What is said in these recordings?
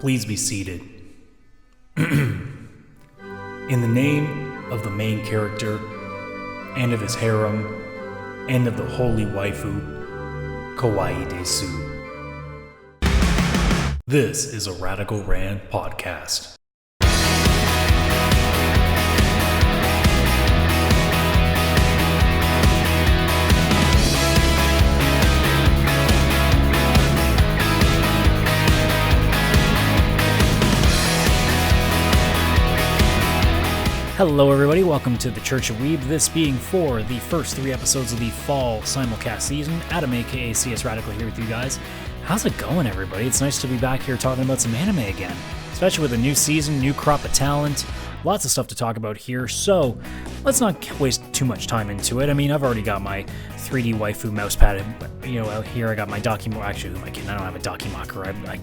Please be seated. In the name of the main character, and of his harem, and of the holy waifu, Kawaii Desu. This is a Radical Rand podcast. Hello everybody, welcome to the Church of Weeb, this being for the first 3 episodes of the fall simulcast season. Adam aka CSRadical here with you guys. How's it going, everybody? It's nice to be back here talking about some anime again, especially with a new season, new crop of talent, lots of stuff to talk about here, so let's not waste too much time into it. I mean, I've already got my 3D waifu mousepad, out here. I got my actually, who am I kidding? I don't have a Dakimakura.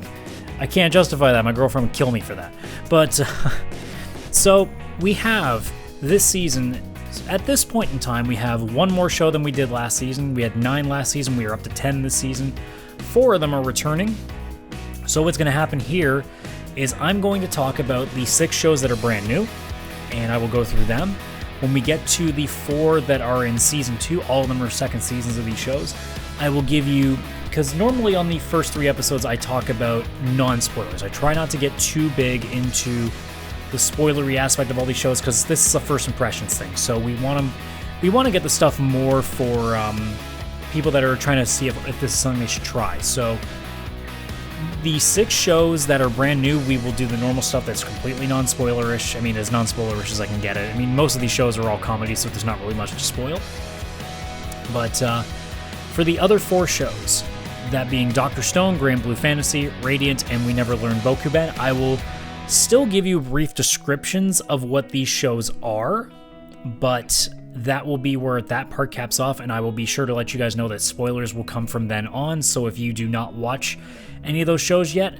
I can't justify that. My girlfriend would kill me for that. But, so we have this season, at this point in time, we have one more show than we did last season. We had 9 last season, we are up to 10 this season. 4 of them are returning. So what's going to happen here is I'm going to talk about the 6 shows that are brand new, and I will go through them. When we get to the 4 that are in season 2, all of them are second seasons of these shows, I will give you, because normally on the first 3 episodes I talk about non-spoilers. I try not to get too big into the spoilery aspect of all these shows, because this is a first impressions thing. So we want to get the stuff more for people that are trying to see if this is something they should try. So the 6 shows that are brand new, we will do the normal stuff that's completely non-spoilerish. I mean, as non-spoilerish as I can get it. I mean, most of these shows are all comedy, so there's not really much to spoil. But for the other 4 shows, that being Dr. Stone, Granblue Fantasy, Radiant, and We Never Learned Bokuben, I will still give you brief descriptions of what these shows are, but that will be where that part caps off, and I will be sure to let you guys know that spoilers will come from then on, so if you do not watch any of those shows yet,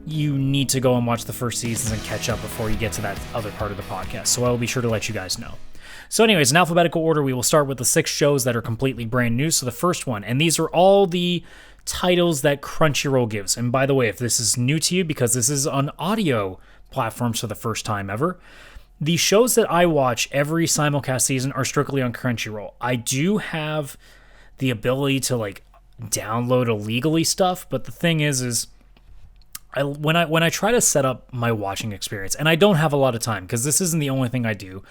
you need to go and watch the first seasons and catch up before you get to that other part of the podcast, so I will be sure to let you guys know. So anyways, in alphabetical order, we will start with the 6 shows that are completely brand new. So the first one, and these are all the titles that Crunchyroll gives. And by the way, if this is new to you, because this is on audio platforms for the first time ever, the shows that I watch every simulcast season are strictly on Crunchyroll. I do have the ability to download illegally stuff, but the thing is when I try to set up my watching experience, and I don't have a lot of time because this isn't the only thing I do.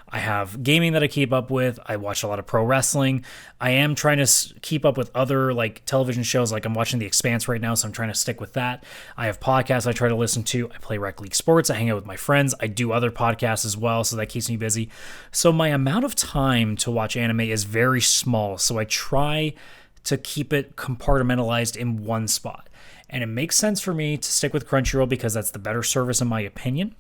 I have gaming that I keep up with. I watch a lot of pro wrestling. I am trying to keep up with other television shows. I'm watching The Expanse right now, so I'm trying to stick with that. I have podcasts I try to listen to. I play Rec League Sports. I hang out with my friends. I do other podcasts as well, so that keeps me busy. So my amount of time to watch anime is very small, so I try to keep it compartmentalized in one spot. And it makes sense for me to stick with Crunchyroll because that's the better service in my opinion.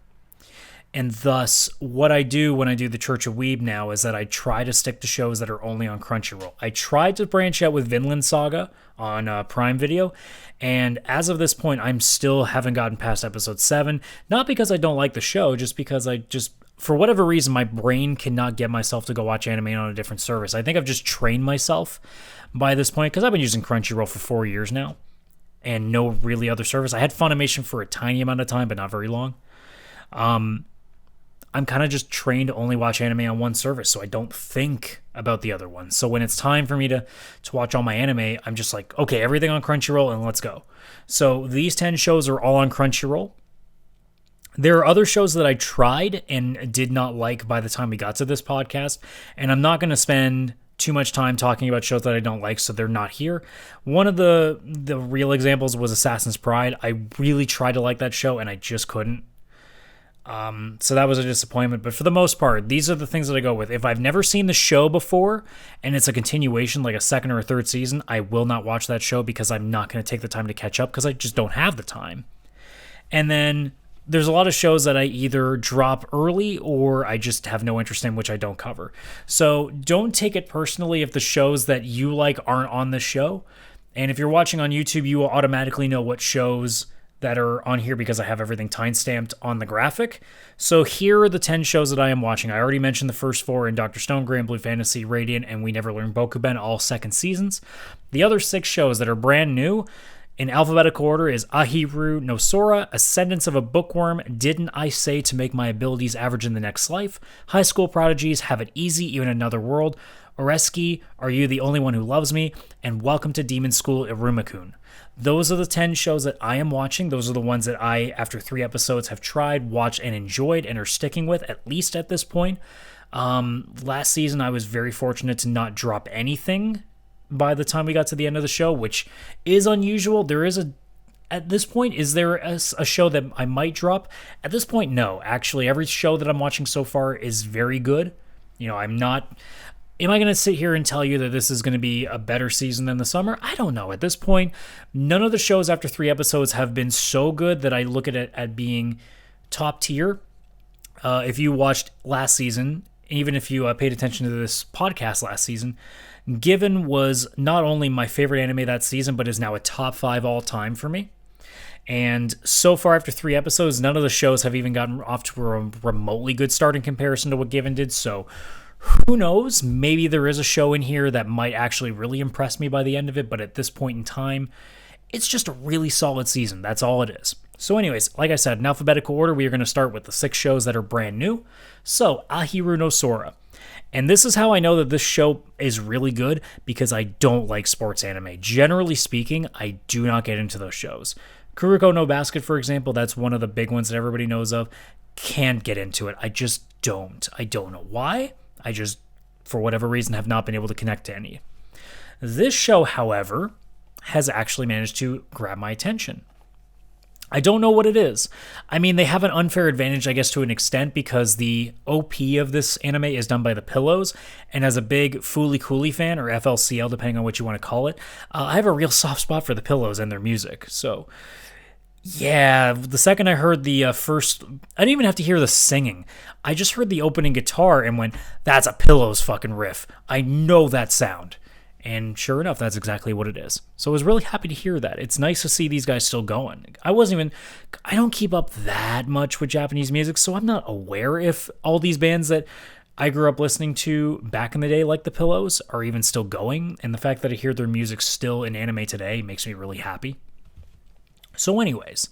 And thus, what I do when I do the Church of Weeb now is that I try to stick to shows that are only on Crunchyroll. I tried to branch out with Vinland Saga on Prime Video, and as of this point, I'm still haven't gotten past episode 7. Not because I don't like the show, just because for whatever reason, my brain cannot get myself to go watch anime on a different service. I think I've just trained myself by this point, because I've been using Crunchyroll for 4 years now, and no really other service. I had Funimation for a tiny amount of time, but not very long. I'm kind of just trained to only watch anime on one service, so I don't think about the other one. So when it's time for me to watch all my anime, I'm just like, okay, everything on Crunchyroll, and let's go. So these 10 shows are all on Crunchyroll. There are other shows that I tried and did not like by the time we got to this podcast, and I'm not going to spend too much time talking about shows that I don't like, so they're not here. One of the real examples was Assassin's Pride. I really tried to like that show, and I just couldn't. So that was a disappointment, but for the most part, these are the things that I go with. If I've never seen the show before, and it's a continuation, like a second or a third season, I will not watch that show because I'm not going to take the time to catch up because I just don't have the time. And then there's a lot of shows that I either drop early or I just have no interest in, which I don't cover. So don't take it personally if the shows that you like aren't on the show. And if you're watching on YouTube, you will automatically know what shows that are on here because I have everything timestamped on the graphic. So here are the 10 shows that I am watching. I already mentioned the first 4 in Dr. Stone, Granblue Fantasy, Radiant, and We Never Learned Bokuben, all second seasons. The other 6 shows that are brand new In alphabetical order is Ahiru no Sora, Ascendance of a Bookworm, Didn't I Say to Make My Abilities Average in the Next Life, High School Prodigies, Have It Easy, Even Another World, ORESUKI, Are You the Only One Who Loves Me, and Welcome to Demon School Iruma-kun. Those are the 10 shows that I am watching. Those are the ones that I, after 3 episodes, have tried, watched, and enjoyed, and are sticking with, at least at this point. Last season, I was very fortunate to not drop anything by the time we got to the end of the show, which is unusual. At this point, is there a show that I might drop? At this point, no. Actually, every show that I'm watching so far is very good. Am I going to sit here and tell you that this is going to be a better season than the summer? I don't know. At this point, none of the shows after 3 episodes have been so good that I look at it at being top tier. If you watched last season, even if you paid attention to this podcast last season, Given was not only my favorite anime that season, but is now a top 5 all time for me. And so far, after 3 episodes, none of the shows have even gotten off to a remotely good start in comparison to what Given did. So who knows? Maybe there is a show in here that might actually really impress me by the end of it. But at this point in time, it's just a really solid season. That's all it is. So anyways, like I said, in alphabetical order, we are going to start with the 6 shows that are brand new. So, Ahiru no Sora. And this is how I know that this show is really good, because I don't like sports anime. Generally speaking, I do not get into those shows. Kuroko no Basket, for example, that's one of the big ones that everybody knows of. Can't get into it. I just don't. I don't know why. I just, for whatever reason, have not been able to connect to any. This show, however, has actually managed to grab my attention. I don't know what it is. I mean, they have an unfair advantage, I guess, to an extent, because the OP of this anime is done by the Pillows, and as a big Fooly Cooly fan, or FLCL, depending on what you want to call it, I have a real soft spot for the Pillows and their music. So, yeah, the second I heard the first... I didn't even have to hear the singing. I just heard the opening guitar and went, that's a Pillows fucking riff. I know that sound. And sure enough, that's exactly what it is. So I was really happy to hear that. It's nice to see these guys still going. I don't keep up that much with Japanese music, so I'm not aware if all these bands that I grew up listening to back in the day, like the Pillows, are even still going. And the fact that I hear their music still in anime today makes me really happy. So anyways,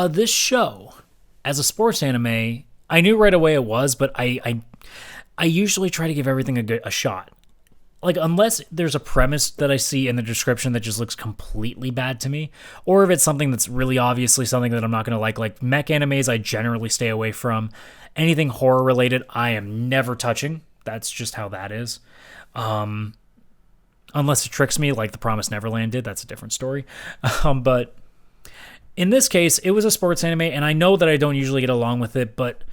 this show, as a sports anime, I knew right away it was, but I usually try to give everything a shot. Like, unless there's a premise that I see in the description that just looks completely bad to me, or if it's something that's really obviously something that I'm not going to like mech animes, I generally stay away from. Anything horror-related, I am never touching. That's just how that is. Unless it tricks me, like The Promised Neverland did. That's a different story. But in this case, it was a sports anime, and I know that I don't usually get along with it, but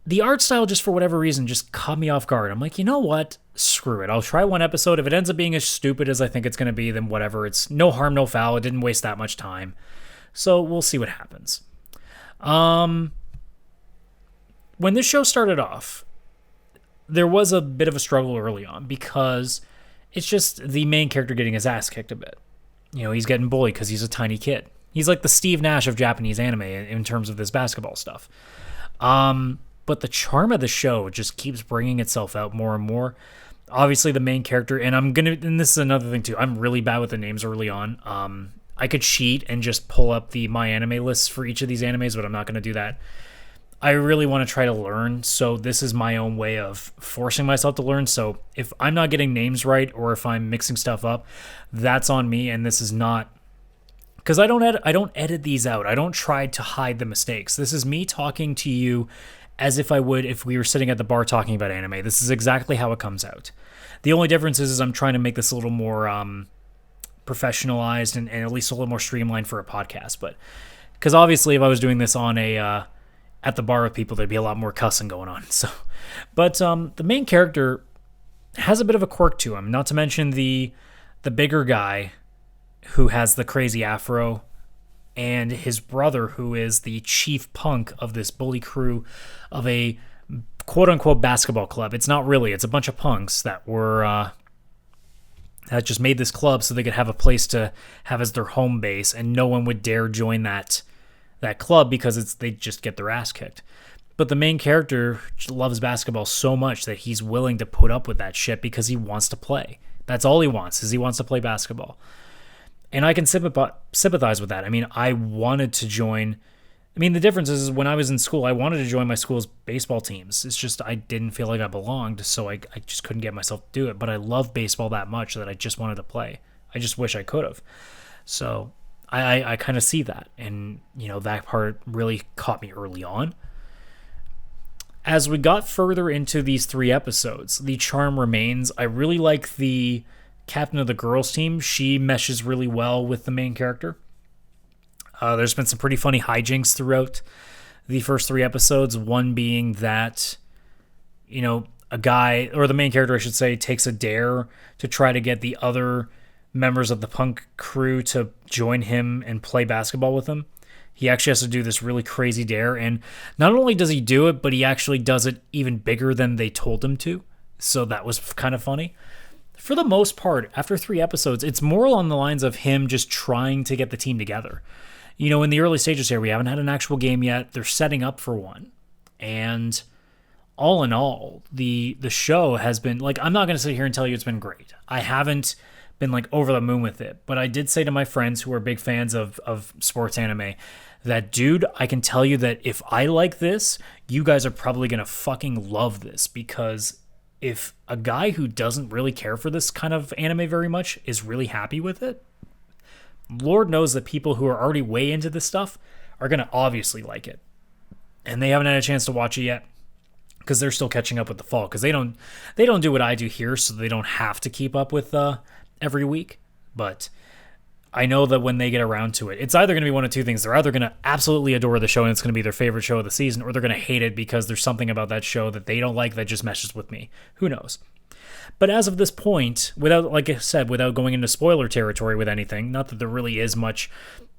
the art style, just for whatever reason, just caught me off guard. I'm like, you know what? Screw it. I'll try one episode. If it ends up being as stupid as I think it's going to be, then whatever. It's no harm, no foul. It didn't waste that much time. So we'll see what happens. When this show started off, there was a bit of a struggle early on, because it's just the main character getting his ass kicked a bit. You know, he's getting bullied because he's a tiny kid. He's like the Steve Nash of Japanese anime in terms of this basketball stuff. But the charm of the show just keeps bringing itself out more and more. Obviously, the main character, and this is another thing too, I'm really bad with the names early on. I could cheat and just pull up the My Anime lists for each of these animes, but I'm not going to do that. I really want to try to learn, so this is my own way of forcing myself to learn. So if I'm not getting names right, or if I'm mixing stuff up, that's on me, and this is not... Because I don't edit these out. I don't try to hide the mistakes. This is me talking to you as if I would if we were sitting at the bar talking about anime. This is exactly how it comes out. The only difference is I'm trying to make this a little more professionalized and at least a little more streamlined for a podcast. But because obviously if I was doing this on at the bar with people, there'd be a lot more cussing going on. So, but the main character has a bit of a quirk to him. Not to mention the bigger guy who has the crazy afro, and his brother, who is the chief punk of this bully crew of a quote-unquote basketball club. It's not really. It's a bunch of punks that were that just made this club so they could have a place to have as their home base, and no one would dare join that club because they just get their ass kicked. But the main character loves basketball so much that he's willing to put up with that shit because he wants to play. That's all he wants, is he wants to play basketball. And I can sympathize with that. I mean, I wanted to join. I mean, the difference is when I was in school, I wanted to join my school's baseball teams. It's just I didn't feel like I belonged, so I just couldn't get myself to do it. But I love baseball that much that I just wanted to play. I just wish I could have. So I kind of see that. And, that part really caught me early on. As we got further into these 3 episodes, the charm remains. I really like the captain of the girls' team. She meshes really well with the main character. There's been some pretty funny hijinks throughout the first 3 episodes. One being that, a guy, or the main character, I should say, takes a dare to try to get the other members of the punk crew to join him and play basketball with him. He actually has to do this really crazy dare, and not only does he do it, but he actually does it even bigger than they told him to. So that was kind of funny. For the most part, after 3 episodes, it's more along the lines of him just trying to get the team together. In the early stages here, we haven't had an actual game yet. They're setting up for one. And all in all, the show has been, I'm not going to sit here and tell you it's been great. I haven't been, over the moon with it. But I did say to my friends who are big fans of sports anime that, dude, I can tell you that if I like this, you guys are probably going to fucking love this. Because if a guy who doesn't really care for this kind of anime very much is really happy with it, Lord knows that people who are already way into this stuff are going to obviously like it. And they haven't had a chance to watch it yet because they're still catching up with the fall, because they don't do what I do here, so they don't have to keep up with every week. But I know that when they get around to it, it's either going to be one of 2 things. They're either going to absolutely adore the show and it's going to be their favorite show of the season, or they're going to hate it because there's something about that show that they don't like that just meshes with me. Who knows? But as of this point, without going into spoiler territory with anything, not that there really is much,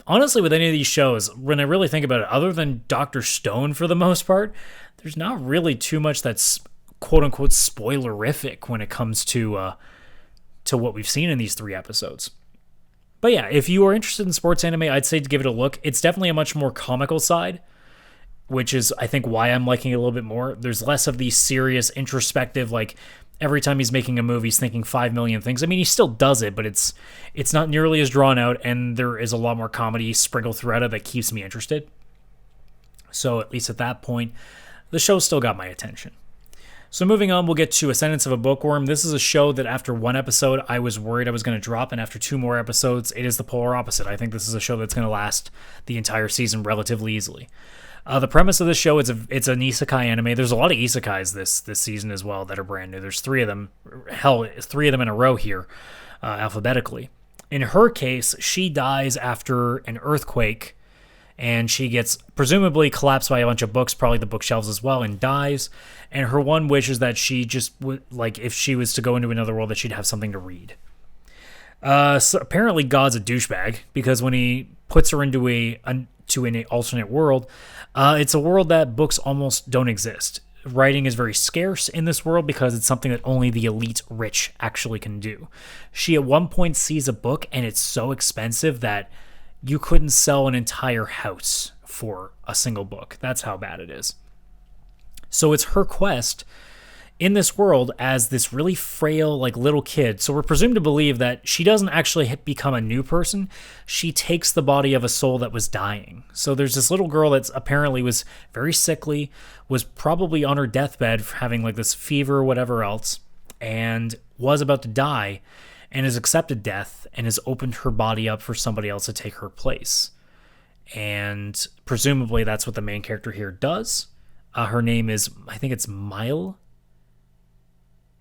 honestly, with any of these shows, when I really think about it, other than Dr. Stone for the most part, there's not really too much that's quote-unquote spoilerific when it comes to what we've seen in these 3 episodes. But yeah, if you are interested in sports anime, I'd say to give it a look. It's definitely a much more comical side, which is, I think, why I'm liking it a little bit more. There's less of the serious, introspective, every time he's making a move, he's thinking 5 million things. I mean, he still does it, but it's not nearly as drawn out, and there is a lot more comedy sprinkled throughout it that keeps me interested. So at least at that point, the show still got my attention. So moving on, we'll get to Ascendance of a Bookworm. This is a show that after 1 episode, I was worried I was going to drop, and after 2 more episodes, it is the polar opposite. I think this is a show that's going to last the entire season relatively easily. The premise of this show, it's an isekai anime. There's a lot of isekais this season as well that are brand new. There's 3 of them. Hell, 3 of them in a row here, alphabetically. In her case, she dies after an earthquake, and she gets presumably collapsed by a bunch of books, probably the bookshelves as well, and dies. And her one wish is that she just would, if she was to go into another world, that she'd have something to read. So apparently God's a douchebag, because when he puts her into an alternate world, it's a world that books almost don't exist. Writing is very scarce in this world because it's something that only the elite rich actually can do. She at one point sees a book, and it's so expensive that you couldn't sell an entire house for a single book. That's how bad it is. So it's her quest in this world as this really frail, little kid. So we're presumed to believe that she doesn't actually become a new person. She takes the body of a soul that was dying. So there's this little girl that apparently was very sickly, was probably on her deathbed for having this fever or whatever else, and was about to die, and has accepted death and has opened her body up for somebody else to take her place. And presumably that's what the main character here does. Her name is, I think it's Mile.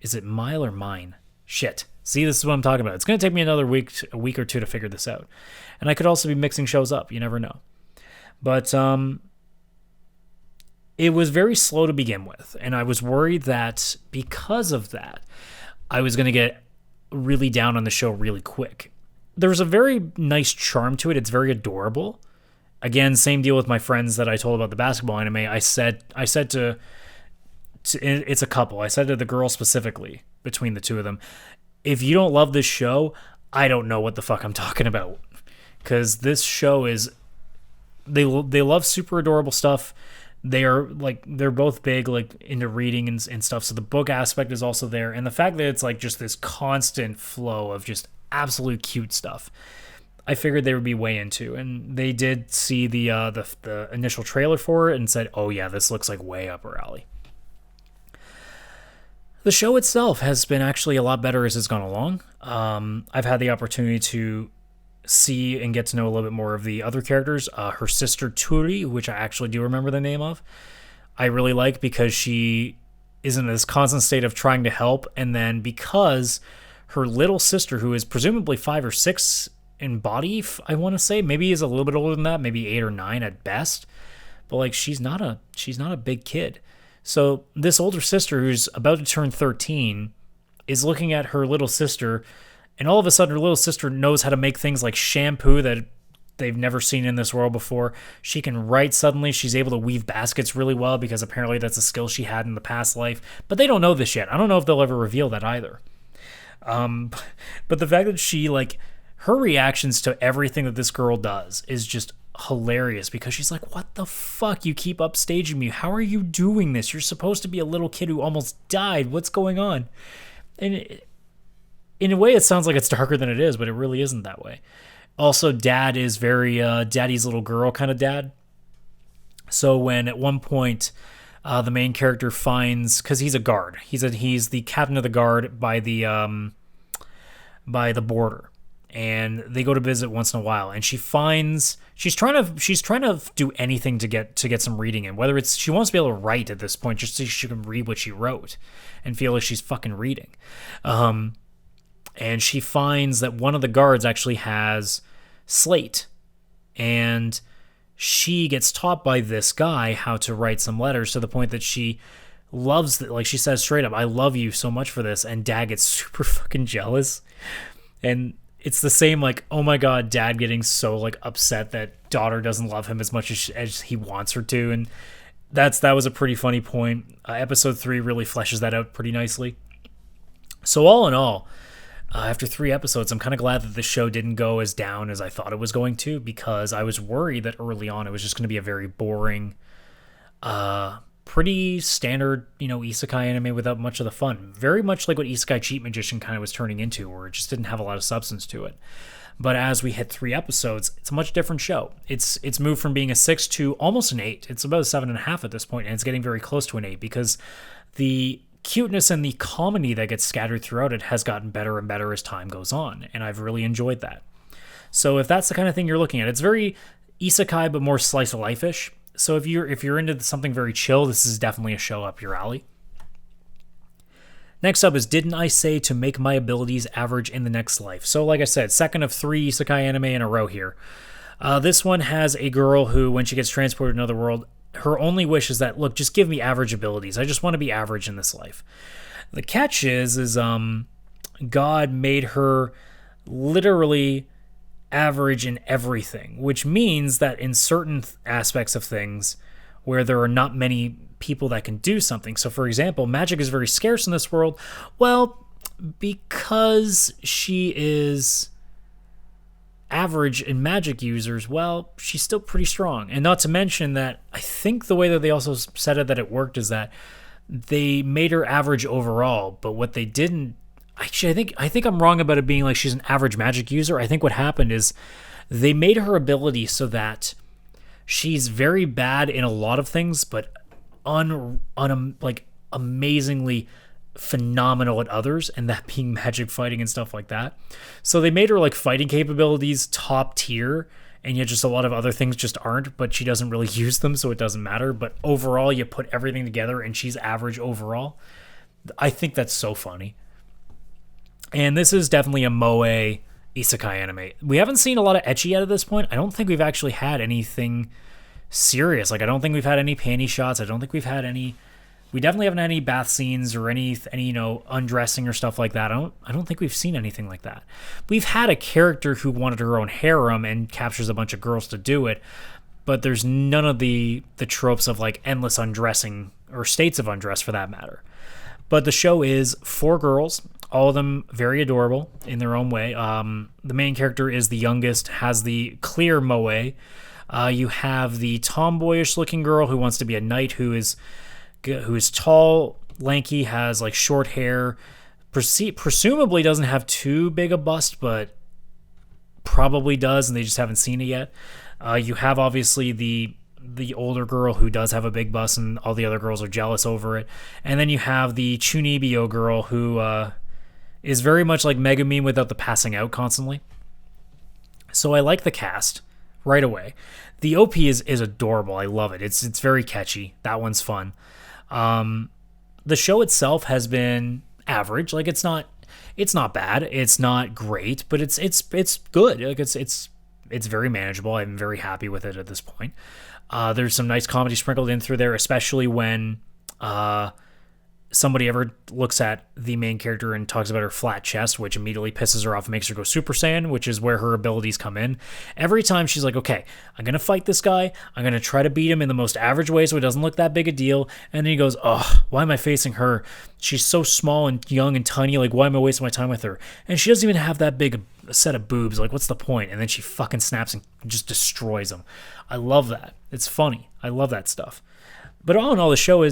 Is it Mile or Mine? Shit. See, this is what I'm talking about. It's going to take me another a week or 2 to figure this out. And I could also be mixing shows up. You never know. But it was very slow to begin with. And I was worried that because of that, I was going to get really down on the show really quick. There's a very nice charm to it. It's very adorable. Again, same deal with my friends that I told about the basketball anime. I said to it's a couple. I said to the girl specifically, between the 2 of them, if you don't love this show, I don't know what the fuck I'm talking about. Because this show is, they love super adorable stuff. They're both big into reading and stuff. So the book aspect is also there, and the fact that it's just this constant flow of just absolute cute stuff I figured they would be way into. And they did see the initial trailer for it and said, oh yeah, this looks like way up our alley. The show itself has been actually a lot better as it's gone along. I've had the opportunity to see and get to know a little bit more of the other characters. Her sister Turi, which I actually do remember the name of, I really like because she is in this constant state of trying to help, and then because her little sister, who is presumably 5 or 6 in body, I want to say, maybe is a little bit older than that, maybe 8 or 9 at best, but like she's not a big kid. So this older sister who's about to turn 13 is looking at her little sister, and all of a sudden her little sister knows how to make things like shampoo that they've never seen in this world before. She can write suddenly. She's able to weave baskets really well because apparently that's a skill she had in the past life. But they don't know this yet. I don't know if they'll ever reveal that either. But the fact that she, like, her reactions to everything that this girl does is just hilarious because she's like, what the fuck? You keep upstaging me. How are you doing this? You're supposed to be a little kid who almost died. What's going on? And in a way, it sounds like it's darker than it is, but it really isn't that way. Also, dad is very daddy's little girl kind of dad. So when at one point the main character finds, because he's a guard, he's the captain of the guard by the border, and they go to visit once in a while, and she's trying to do anything to get some reading in, whether it's she wants to be able to write at this point just so she can read what she wrote and feel like she's fucking reading. And she finds that one of the guards actually has slate, and she gets taught by this guy how to write some letters to the point that she loves it. Like, she says straight up, I love you so much for this, and dad gets super fucking jealous. And it's the same, like, oh my god, dad getting so, like, upset that daughter doesn't love him as much as he wants her to. And that was a pretty funny point. Episode 3 really fleshes that out pretty nicely. So all in all, after 3 episodes, I'm kind of glad that the show didn't go as down as I thought it was going to, because I was worried that early on it was just going to be a very boring, pretty standard, isekai anime without much of the fun. Very much like what Isekai Cheat Magician kind of was turning into, where it just didn't have a lot of substance to it. But as we hit 3 episodes, it's a much different show. It's moved from being a 6 to almost an 8. It's about a 7.5 at this point, and it's getting very close to an 8 because the cuteness and the comedy that gets scattered throughout it has gotten better and better as time goes on, and I've really enjoyed that. So if that's the kind of thing you're looking at, it's very isekai but more slice of life-ish. So if you're into something very chill, this is definitely a show up your alley. Next up is Didn't I Say to Make My Abilities Average in the Next Life? So like I said, second of 3 isekai anime in a row here. This one has a girl who, when she gets transported to another world, her only wish is that, look, just give me average abilities. I just want to be average in this life. The catch is God made her literally average in everything, which means that in certain aspects of things where there are not many people that can do something. So, for example, magic is very scarce in this world. Well, because she is average in magic users, well, she's still pretty strong. And not to mention that I think the way that they also said it that it worked is that they made her average overall, but what they didn't, actually, I think I'm wrong about it being like she's an average magic user. I think what happened is they made her ability so that she's very bad in a lot of things, but like amazingly phenomenal at others, and that being magic fighting and stuff like that. So they made her like fighting capabilities top tier, and yet just a lot of other things just aren't, but she doesn't really use them, so it doesn't matter. But overall, you put everything together and she's average overall. I think that's so funny. And this is definitely a moe isekai anime. We haven't seen a lot of ecchi yet at this point. I don't think we've actually had anything serious. Like, I don't think we've had any panty shots. I don't think we've had any. We definitely haven't had any bath scenes or any undressing or stuff like that. I don't think we've seen anything like that. We've had a character who wanted her own harem and captures a bunch of girls to do it, but there's none of the tropes of like endless undressing or states of undress for that matter. But the show is 4 girls, all of them very adorable in their own way. The main character is the youngest, has the clear moe. You have the tomboyish looking girl who wants to be a knight, who is tall, lanky, has like short hair, presumably doesn't have too big a bust, but probably does, and they just haven't seen it yet. You have obviously the older girl who does have a big bust, and all the other girls are jealous over it. And then you have the Chunibyo girl who is very much like Megumin without the passing out constantly. So I like the cast right away. The OP is adorable. I love it. It's very catchy. That one's fun. The show itself has been average. Like it's not bad. It's not great, but it's good. Like it's very manageable. I'm very happy with it at this point. There's some nice comedy sprinkled in through there, especially when somebody ever looks at the main character and talks about her flat chest, which immediately pisses her off and makes her go Super Saiyan, which is where her abilities come in. Every time she's like, okay, I'm going to fight this guy. I'm going to try to beat him in the most average way so it doesn't look that big a deal. And then he goes, oh, why am I facing her? She's so small and young and tiny. Like, why am I wasting my time with her? And she doesn't even have that big a set of boobs. Like, what's the point? And then she fucking snaps and just destroys him. I love that. It's funny. I love that stuff. But all in all, the show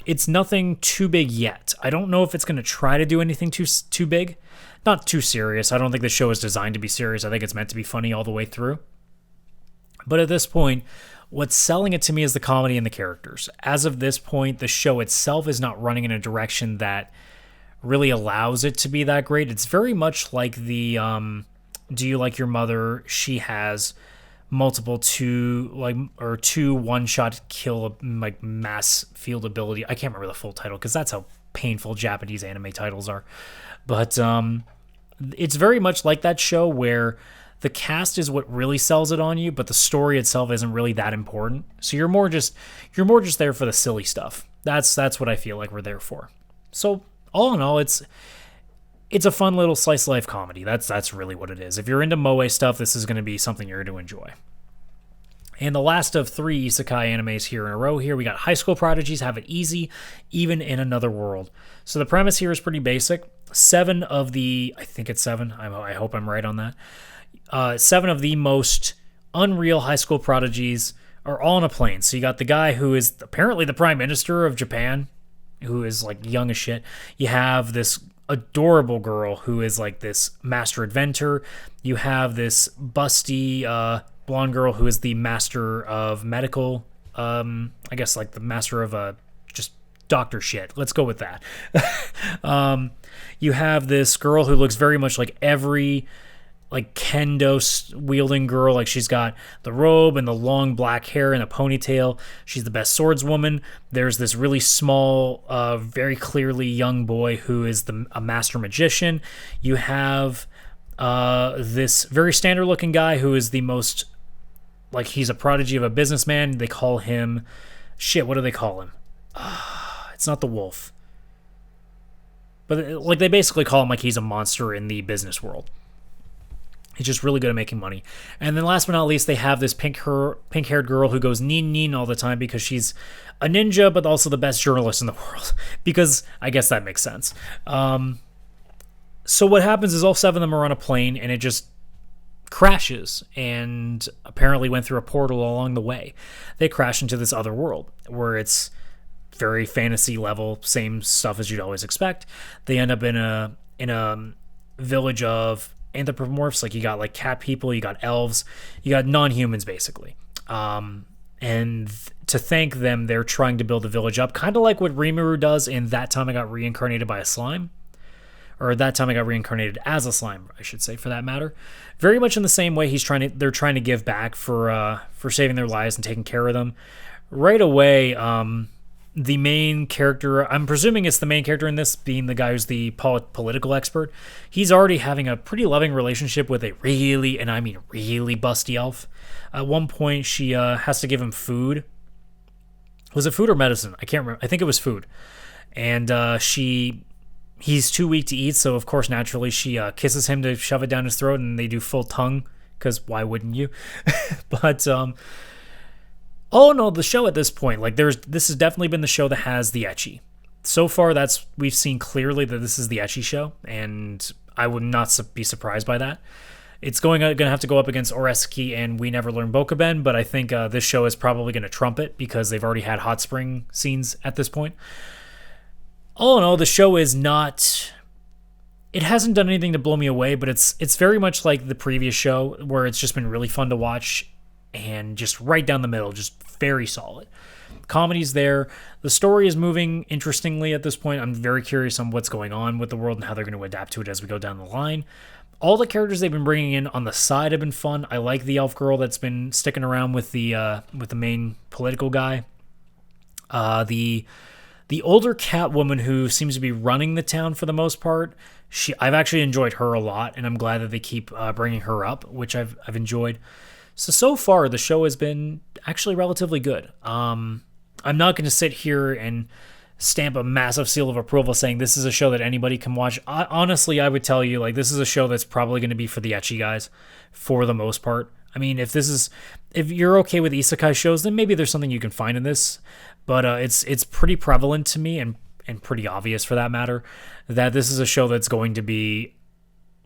it's nothing too big yet. I don't know if it's going to try to do anything too big. Not too serious. I don't think the show is designed to be serious. I think it's meant to be funny all the way through. But at this point, what's selling it to me is the comedy and the characters. As of this point, the show itself is not running in a direction that really allows it to be that great. It's very much like the Do You Like Your Mother? She has multiple two one-shot kill, like mass field ability. I can't remember the full title because that's how painful Japanese anime titles are. But it's very much like that show where the cast is what really sells it on you, but the story itself isn't really that important. So you're more just there for the silly stuff. That's what I feel like we're there for. So all in all, it's a fun little slice of life comedy. That's really what it is. If you're into moe stuff, this is going to be something you're going to enjoy. And the last of 3 isekai animes here in a row here, we got High School Prodigies Have It Easy, Even in Another World. So the premise here is pretty basic. 7 of the, I think it's 7, I hope I'm right on that, 7 of the most unreal high school prodigies are all on a plane. So you got the guy who is apparently the prime minister of Japan, who is like young as shit. You have this adorable girl who is like this master inventor. You have this busty blonde girl who is the master of medical, I guess like the master of just doctor shit. Let's go with that. You have this girl who looks very much like every like kendo wielding girl. Like she's got the robe and the long black hair and a ponytail. She's the best swordswoman. There's this really small, very clearly young boy who is a master magician. You have this very standard looking guy who is the most, like he's a prodigy of a businessman. They call him, what do they call him? It's not the wolf. But like they basically call him like he's a monster in the business world. He's just really good at making money. And then last but not least, they have this pink-haired girl who goes nin all the time because she's a ninja, but also the best journalist in the world. Because I guess that makes sense. So what happens is all 7 of them are on a plane, and it just crashes, and apparently went through a portal along the way. They crash into this other world, where it's very fantasy level, same stuff as you'd always expect. They end up in a village of anthropomorphs. Like you got like cat people, you got elves, you got non-humans basically. And to thank them, they're trying to build the village up, kind of like what Rimuru does in That Time I Got Reincarnated by a Slime. Or That Time I Got Reincarnated as a Slime, I should say, for that matter. Very much in the same way they're trying to give back for saving their lives and taking care of them. Right away, the main character, I'm presuming it's the main character in this, being the guy who's the political expert, he's already having a pretty loving relationship with a really, and I mean really busty elf. At one point, she has to give him food. Was it food or medicine? I can't remember. I think it was food. And he's too weak to eat, so of course, naturally, she kisses him to shove it down his throat, and they do full tongue, because why wouldn't you? But, oh no, the show at this point, like this has definitely been the show that has the ecchi. So far, we've seen clearly that this is the ecchi show, and I would not be surprised by that. It's going to have to go up against ORESUKI and We Never Learn Bokuben, but I think this show is probably going to trump it because they've already had hot spring scenes at this point. All in all, the show is not it hasn't done anything to blow me away, but it's very much like the previous show where it's just been really fun to watch and just right down the middle, just very solid. Comedy's there. The story is moving interestingly at this point. I'm very curious on what's going on with the world and how they're going to adapt to it as we go down the line. All the characters they've been bringing in on the side have been fun. I like the elf girl that's been sticking around with the main political guy. The older cat woman who seems to be running the town for the most part, I've actually enjoyed her a lot, and I'm glad that they keep bringing her up, which I've enjoyed. So far, the show has been actually relatively good. I'm not going to sit here and stamp a massive seal of approval saying this is a show that anybody can watch. Honestly, I would tell you, like, this is a show that's probably going to be for the ecchi guys for the most part. I mean, if you're okay with isekai shows, then maybe there's something you can find in this. But it's pretty prevalent to me, and pretty obvious for that matter, that this is a show that's going to be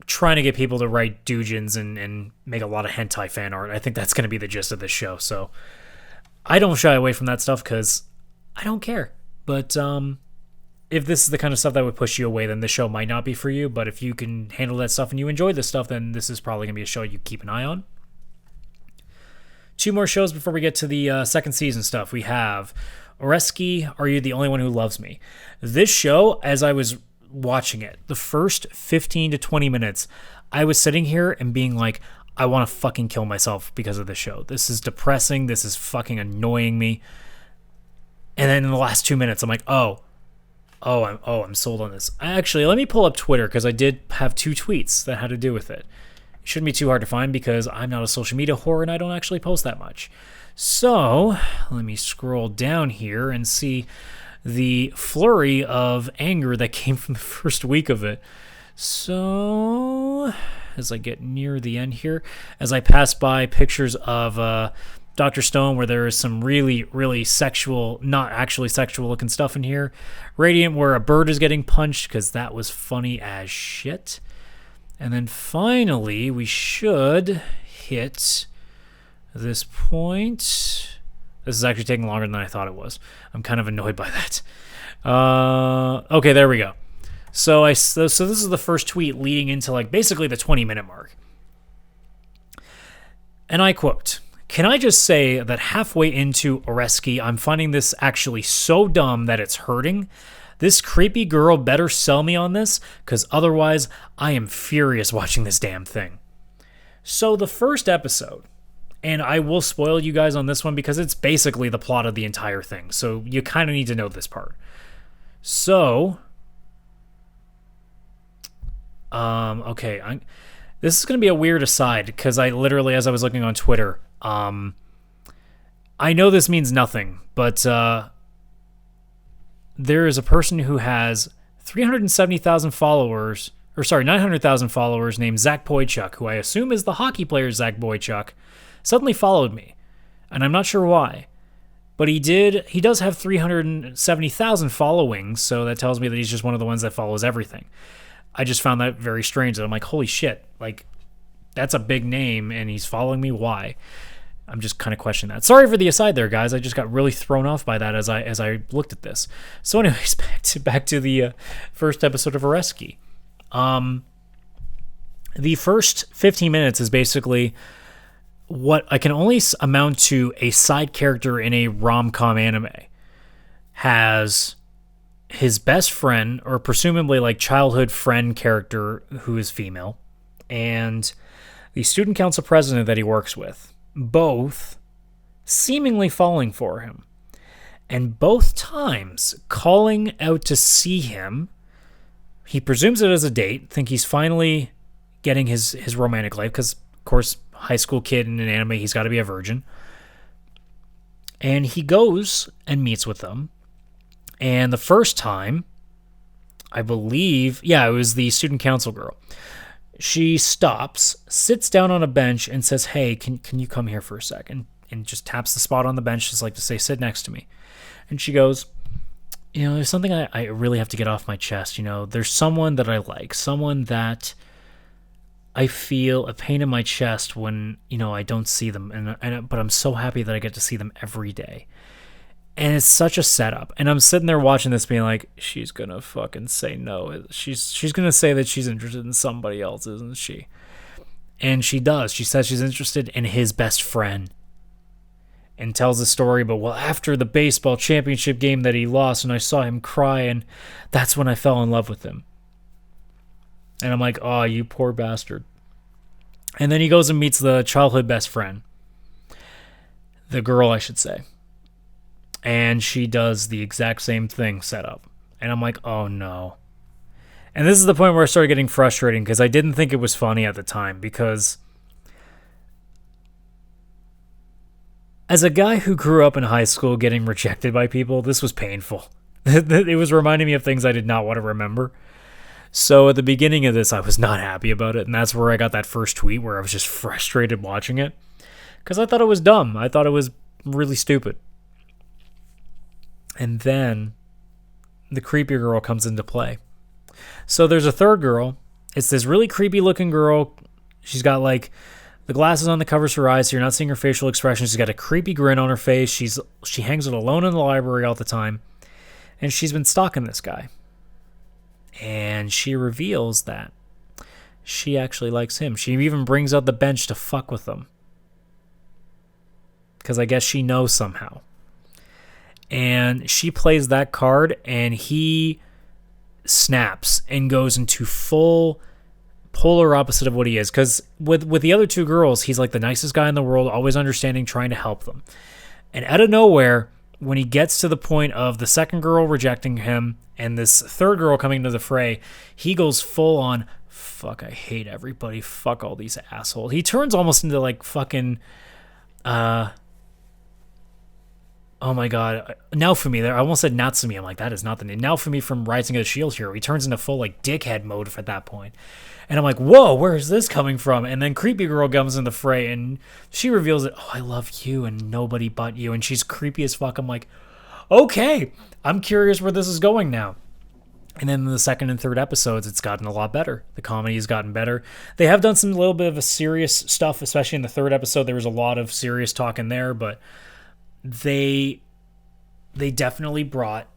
trying to get people to write doujins and make a lot of hentai fan art. I think that's going to be the gist of this show. So I don't shy away from that stuff because I don't care. But if this is the kind of stuff that would push you away, then this show might not be for you. But if you can handle that stuff and you enjoy this stuff, then this is probably going to be a show you keep an eye on. 2 more shows before we get to the second season stuff. We have ORESUKI, Are You the Only One Who Loves Me? This show, as I was watching it, the first 15 to 20 minutes, I was sitting here and being like, I want to fucking kill myself because of this show. This is depressing. This is fucking annoying me. And then in the last 2 minutes, I'm like, I'm sold on this. Actually, let me pull up Twitter because I did have 2 tweets that had to do with it. It shouldn't be too hard to find because I'm not a social media whore and I don't actually post that much. So let me scroll down here and see the flurry of anger that came from the first week of it. So as I get near the end here, as I pass by pictures of Dr. Stone where there is some really, really sexual, not actually sexual looking stuff in here. Radiant where a bird is getting punched because that was funny as shit. And then finally, we should hit this point. This is actually taking longer than I thought it was. I'm kind of annoyed by that. Okay, there we go. So this is the first tweet leading into like basically the 20-minute mark. And I quote, "Can I just say that halfway into ORESUKI, I'm finding this actually so dumb that it's hurting? This creepy girl better sell me on this, because otherwise I am furious watching this damn thing." So the first episode, and I will spoil you guys on this one because it's basically the plot of the entire thing, so you kind of need to know this part. So, okay, this is going to be a weird aside, because I literally, as I was looking on Twitter, I know this means nothing, but there is a person who has 370,000 followers, 900,000 followers named Zach Boychuk, who I assume is the hockey player Zach Boychuk, suddenly followed me. And I'm not sure why. But he does have 370,000 followings, so that tells me that he's just one of the ones that follows everything. I just found that very strange, that I'm like, holy shit, like, that's a big name, and he's following me, why? I'm just kind of questioning that. Sorry for the aside there, guys. I just got really thrown off by that as I looked at this. So anyways, back to the first episode of ORESUKI. The first 15 minutes is basically what I can only amount to a side character in a rom-com anime. Has his best friend, or presumably like childhood friend character who is female, and the student council president that he works with, both seemingly falling for him, and both times calling out to see him. He presumes it as a date, think he's finally getting his romantic life, because of course, high school kid in an anime, he's got to be a virgin. And he goes and meets with them, and the first time, I believe, it was the student council girl. She stops, sits down on a bench, and says, "Hey, can you come here for a second?" And just taps the spot on the bench, just like to say, "Sit next to me." And she goes, "There's something I really have to get off my chest. There's someone that I like, someone that I feel a pain in my chest when, I don't see them, but I'm so happy that I get to see them every day. And it's such a setup. And I'm sitting there watching this being like, she's going to fucking say no. She's going to say that she's interested in somebody else, isn't she? And she does. She says she's interested in his best friend. And tells the story, but well, after the baseball championship game that he lost and I saw him cry, and that's when I fell in love with him. And I'm like, oh, you poor bastard. And then he goes and meets the childhood best friend. The girl, I should say. And she does the exact same thing set up. And I'm like, oh no. And this is the point where I started getting frustrating because I didn't think it was funny at the time, because as a guy who grew up in high school getting rejected by people, this was painful. It was reminding me of things I did not want to remember. So at the beginning of this, I was not happy about it. And that's where I got that first tweet where I was just frustrated watching it. Because I thought it was dumb. I thought it was really stupid. And then the creepy girl comes into play. So there's a third girl. It's this really creepy looking girl. She's got like the glasses on that covers her eyes, so you're not seeing her facial expression. She's got a creepy grin on her face. She hangs out alone in the library all the time. And she's been stalking this guy. And she reveals that she actually likes him. She even brings out the bench to fuck with him. Because I guess she knows somehow. And she plays that card, and he snaps and goes into full polar opposite of what he is. Because with the other two girls, he's like the nicest guy in the world, always understanding, trying to help them. And out of nowhere, when he gets to the point of the second girl rejecting him and this third girl coming into the fray, he goes full on, fuck, I hate everybody, fuck all these assholes. He turns almost into like fucking... oh my god, Naofumi there. I almost said Natsumi. I'm like, that is not the name. Naofumi from Rising of the Shield Hero. He turns into full like dickhead mode at that point. And I'm like, whoa, where is this coming from? And then creepy girl comes in the fray and she reveals that, oh, I love you and nobody but you. And she's creepy as fuck. I'm like, okay, I'm curious where this is going now. And then in the second and third episodes, it's gotten a lot better. The comedy has gotten better. They have done some little bit of a serious stuff, especially in the third episode. There was a lot of serious talk in there, but they definitely brought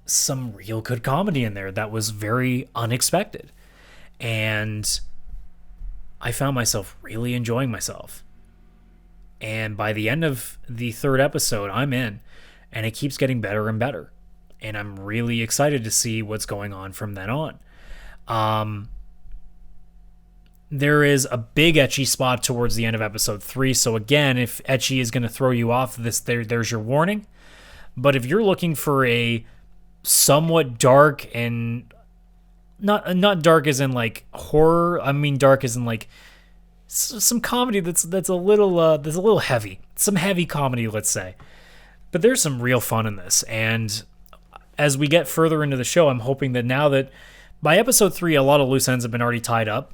some real good comedy in there that was very unexpected. And I found myself really enjoying myself. And by the end of the third episode, I'm in. And it keeps getting better and better. And I'm really excited to see what's going on from then on. There is a big ecchi spot towards the end of episode 3. So again, if ecchi is going to throw you off, there's your warning. But if you're looking for a somewhat dark and not dark as in like horror, I mean dark as in like some comedy that's a little heavy, some heavy comedy, let's say. But there's some real fun in this, and as we get further into the show, I'm hoping that now that by episode 3, a lot of loose ends have been already tied up.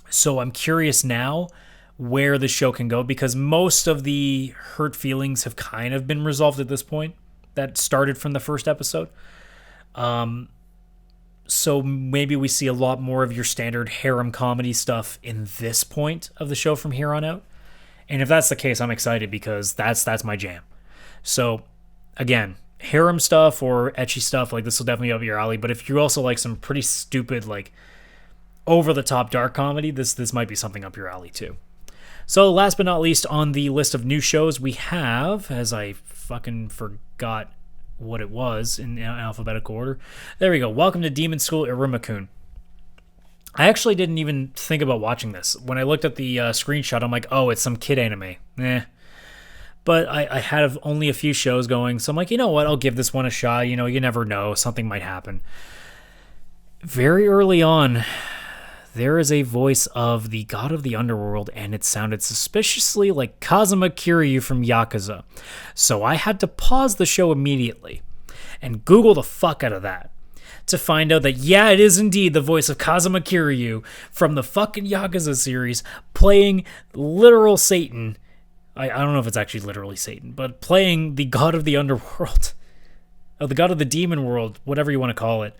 So I'm curious now where the show can go, because most of the hurt feelings have kind of been resolved at this point that started from the first episode. So maybe we see a lot more of your standard harem comedy stuff in this point of the show from here on out. And if that's the case, I'm excited because that's my jam. So again, harem stuff or ecchi stuff, like this will definitely be up your alley. But if you also like some pretty stupid, like over-the-top dark comedy, this might be something up your alley too. So last but not least on the list of new shows, we have, as I fucking forgot what it was in alphabetical order. There we go. Welcome to Demon School Iruma-kun. I actually didn't even think about watching this. When I looked at the screenshot, I'm like, oh, it's some kid anime. But I had only a few shows going, so I'm like, you know what? I'll give this one a shot. You know, you never know. Something might happen. Very early on, there is a voice of the god of the underworld, and it sounded suspiciously like Kazuma Kiryu from Yakuza. So I had to pause the show immediately and Google the fuck out of that to find out that, yeah, it is indeed the voice of Kazuma Kiryu from the fucking Yakuza series playing literal Satan. I don't know if it's actually literally Satan, but playing the god of the underworld, or the god of the demon world, whatever you want to call it.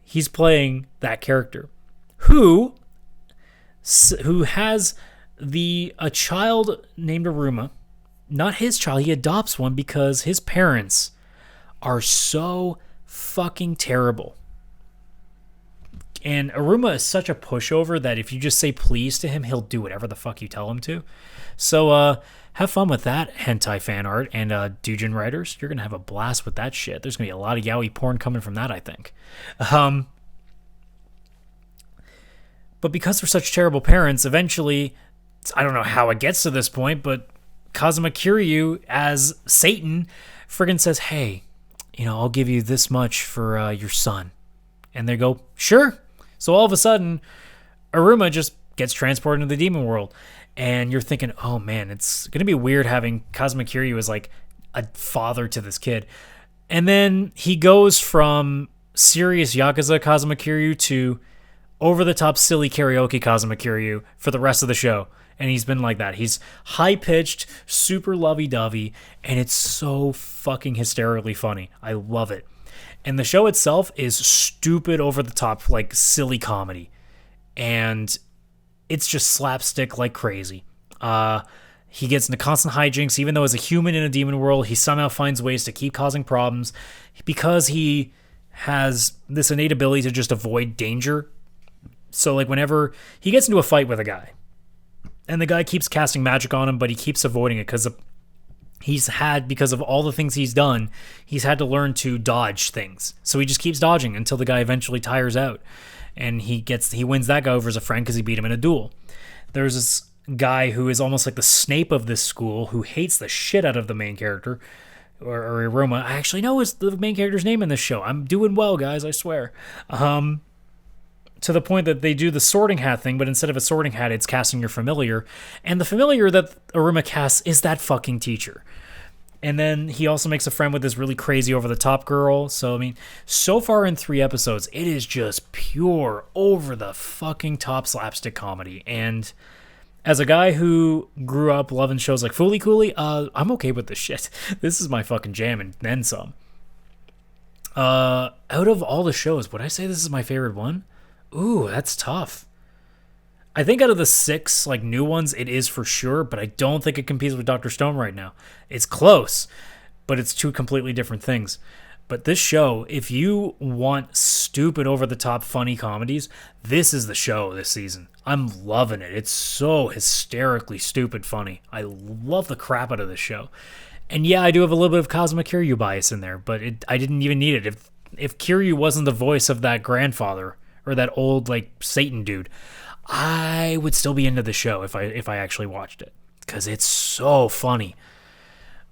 He's playing that character, who has a child named Iruma, not his child, he adopts one because his parents are so fucking terrible. And Iruma is such a pushover that if you just say please to him, he'll do whatever the fuck you tell him to. So have fun with that, hentai fan art, and doujin writers. You're going to have a blast with that shit. There's going to be a lot of yaoi porn coming from that, I think. But because they're such terrible parents, eventually, I don't know how it gets to this point, but Kazuma Kiryu, as Satan, friggin' says, hey, I'll give you this much for your son. And they go, sure. So all of a sudden, Iruma just gets transported into the demon world. And you're thinking, oh man, it's going to be weird having Kazuma Kiryu as like a father to this kid. And then he goes from serious Yakuza Kazuma Kiryu to over-the-top silly karaoke Kazuma Kiryu for the rest of the show. And he's been like that. He's high-pitched, super lovey-dovey, and it's so fucking hysterically funny. I love it. And the show itself is stupid, over-the-top, like, silly comedy. And it's just slapstick like crazy. He gets into constant hijinks. Even though as a human in a demon world, he somehow finds ways to keep causing problems because he has this innate ability to just avoid danger. So, like, whenever he gets into a fight with a guy, and the guy keeps casting magic on him, but he keeps avoiding it because because of all the things he's done, he's had to learn to dodge things. So he just keeps dodging until the guy eventually tires out. And he wins that guy over as a friend because he beat him in a duel. There's this guy who is almost like the Snape of this school who hates the shit out of the main character, or Iruma. I actually know the main character's name in this show. I'm doing well, guys, I swear. To the point that they do the sorting hat thing, but instead of a sorting hat, it's casting your familiar. And the familiar that Iruma casts is that fucking teacher. And then he also makes a friend with this really crazy over-the-top girl. So, I mean, so far in 3 episodes, it is just pure over-the-fucking-top slapstick comedy. And as a guy who grew up loving shows like Fooly Cooly, I'm okay with this shit. This is my fucking jam and then some. Out of all the shows, would I say this is my favorite one? Ooh, that's tough. I think out of the 6 like new ones, it is for sure, but I don't think it competes with Dr. Stone right now. It's close, but it's 2 completely different things. But this show, if you want stupid over-the-top funny comedies, this is the show this season. I'm loving it. It's so hysterically stupid funny. I love the crap out of this show. And yeah, I do have a little bit of Kazuma Kiryu bias in there, but I didn't even need it. If Kiryu wasn't the voice of that grandfather, or that old, like, Satan dude, I would still be into the show if I actually watched it, because it's so funny.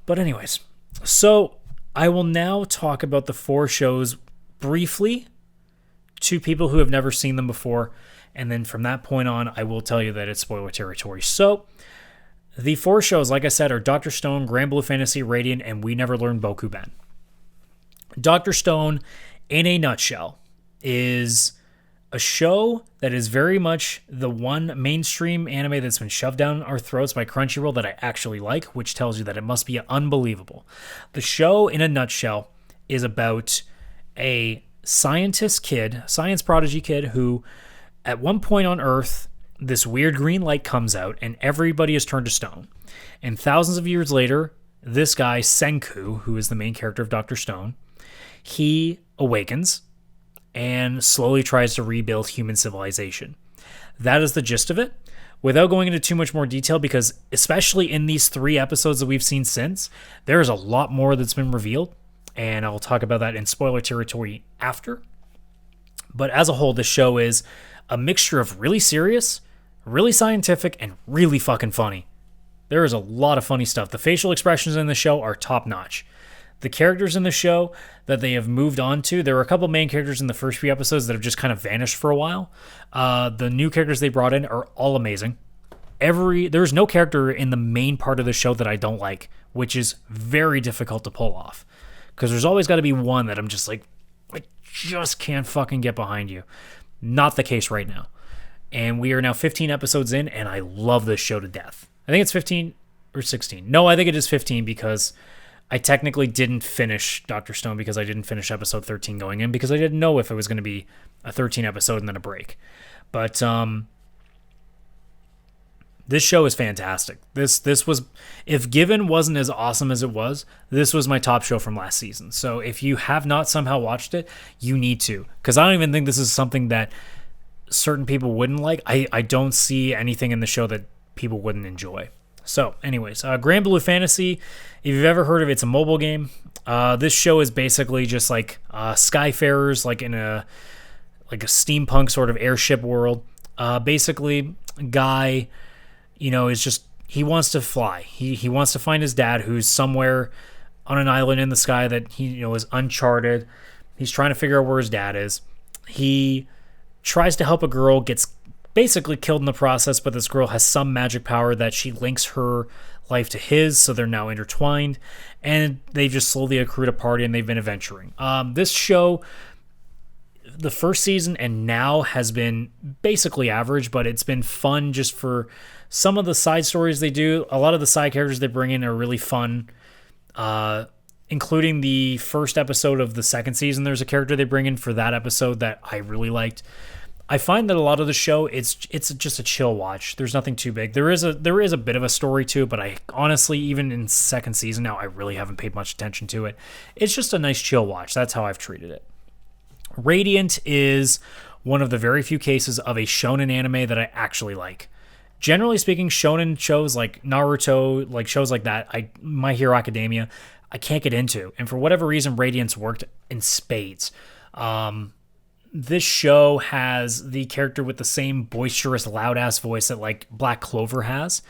But anyways, so I will now talk about the 4 shows briefly to people who have never seen them before, and then from that point on, I will tell you that it's spoiler territory. So, the 4 shows, like I said, are Dr. Stone, Granblue Fantasy, Radiant, and We Never Learned Bokuben. Dr. Stone, in a nutshell, is a show that is very much the one mainstream anime that's been shoved down our throats by Crunchyroll that I actually like, which tells you that it must be unbelievable. The show, in a nutshell, is about a science prodigy kid who, at one point on Earth, this weird green light comes out and everybody is turned to stone. And thousands of years later, this guy, Senku, who is the main character of Dr. Stone, he awakens and slowly tries to rebuild human civilization. That is the gist of it. Without going into too much more detail, because especially in these 3 episodes that we've seen since, there is a lot more that's been revealed, and I'll talk about that in spoiler territory after. But as a whole, this show is a mixture of really serious, really scientific, and really fucking funny. There is a lot of funny stuff. The facial expressions in the show are top-notch. The characters in the show that they have moved on to, there were a couple main characters in the first few episodes that have just kind of vanished for a while. The new characters they brought in are all amazing. There's no character in the main part of the show that I don't like, which is very difficult to pull off. Because there's always got to be one that I'm just like, I just can't fucking get behind you. Not the case right now. And we are now 15 episodes in, and I love this show to death. I think it's 15 or 16. No, I think it is 15 because I technically didn't finish Dr. Stone because I didn't finish episode 13 going in because I didn't know if it was going to be a 13 episode and then a break. But This show is fantastic. This was, if Given wasn't as awesome as it was, this was my top show from last season. So if you have not somehow watched it, you need to, because I don't even think this is something that certain people wouldn't like. I don't see anything in the show that people wouldn't enjoy. So anyways, Granblue Fantasy, if you've ever heard of it, it's a mobile game. This show is basically just like Skyfarers, like in a steampunk sort of airship world. Basically, guy, is just, he wants to fly. He wants to find his dad, who's somewhere on an island in the sky that is uncharted. He's trying to figure out where his dad is. He tries to help a girl, gets basically killed in the process, but this girl has some magic power that she links her life to his, so they're now intertwined, and they've just slowly accrued a party, and they've been adventuring. This show, the first season and now, has been basically average, but it's been fun just for some of the side stories they do. A lot of the side characters they bring in are really fun, including the first episode of the second season. There's a character they bring in for that episode that I really liked. I find that a lot of the show, it's just a chill watch. There's nothing too big. There is a bit of a story to it, but I honestly, even in second season now, I really haven't paid much attention to it. It's just a nice chill watch. That's how I've treated it. Radiant is one of the very few cases of a shonen anime that I actually like. Generally speaking, shonen shows like Naruto, like shows like that, My Hero Academia, I can't get into. And for whatever reason, Radiant's worked in spades. This show has the character with the same boisterous, loud-ass voice that like Black Clover has.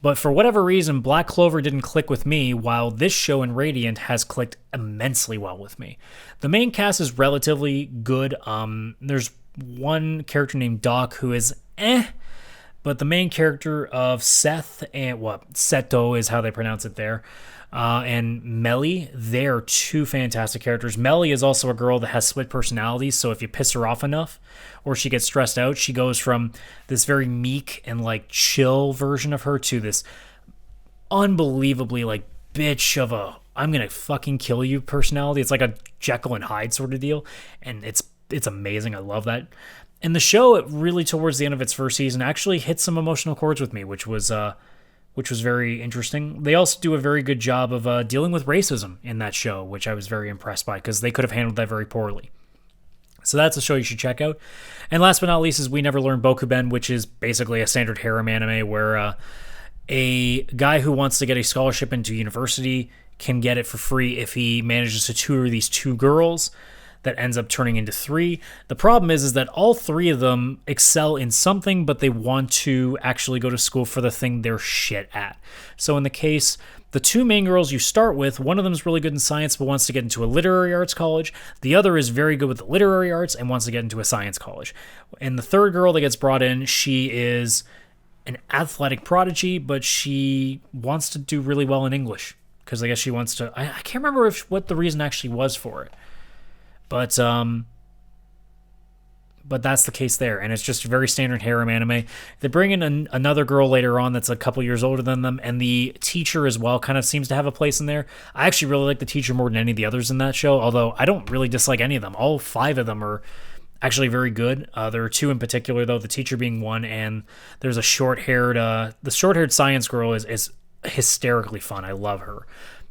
But for whatever reason, Black Clover didn't click with me, while this show in Radiant has clicked immensely well with me. The main cast is relatively good. There's one character named Doc who is but the main character of Seth and Seto is how they pronounce it there, and Melly, they're two fantastic characters. Melly is also a girl that has split personalities, so if you piss her off enough or she gets stressed out, she goes from this very meek and like chill version of her to this unbelievably like bitch of a I'm gonna fucking kill you personality. It's like a Jekyll and Hyde sort of deal, and it's amazing. I love that. And the show, really towards the end of its first season, actually hit some emotional chords with me, which was very interesting. They also do a very good job of dealing with racism in that show, which I was very impressed by, because they could have handled that very poorly. So that's a show you should check out. And last but not least is We Never Learn Bokuben, which is basically a standard harem anime where a guy who wants to get a scholarship into university can get it for free if he manages to tutor these two girls. That ends up turning into three. The problem is that all three of them excel in something, but they want to actually go to school for the thing they're shit at. So in the case, the two main girls you start with, one of them is really good in science but wants to get into a literary arts college. The other is very good with the literary arts and wants to get into a science college. And the third girl that gets brought in, she is an athletic prodigy, but she wants to do really well in English, because I guess she wants to... I can't remember what the reason actually was for it. But that's the case there, and it's just a very standard harem anime. They bring in another girl later on that's a couple years older than them, and the teacher as well kind of seems to have a place in there. I actually really like the teacher more than any of the others in that show, although I don't really dislike any of them. All five of them are actually very good. There are two in particular, though, the teacher being one, and there's a the short-haired science girl is hysterically fun. I love her.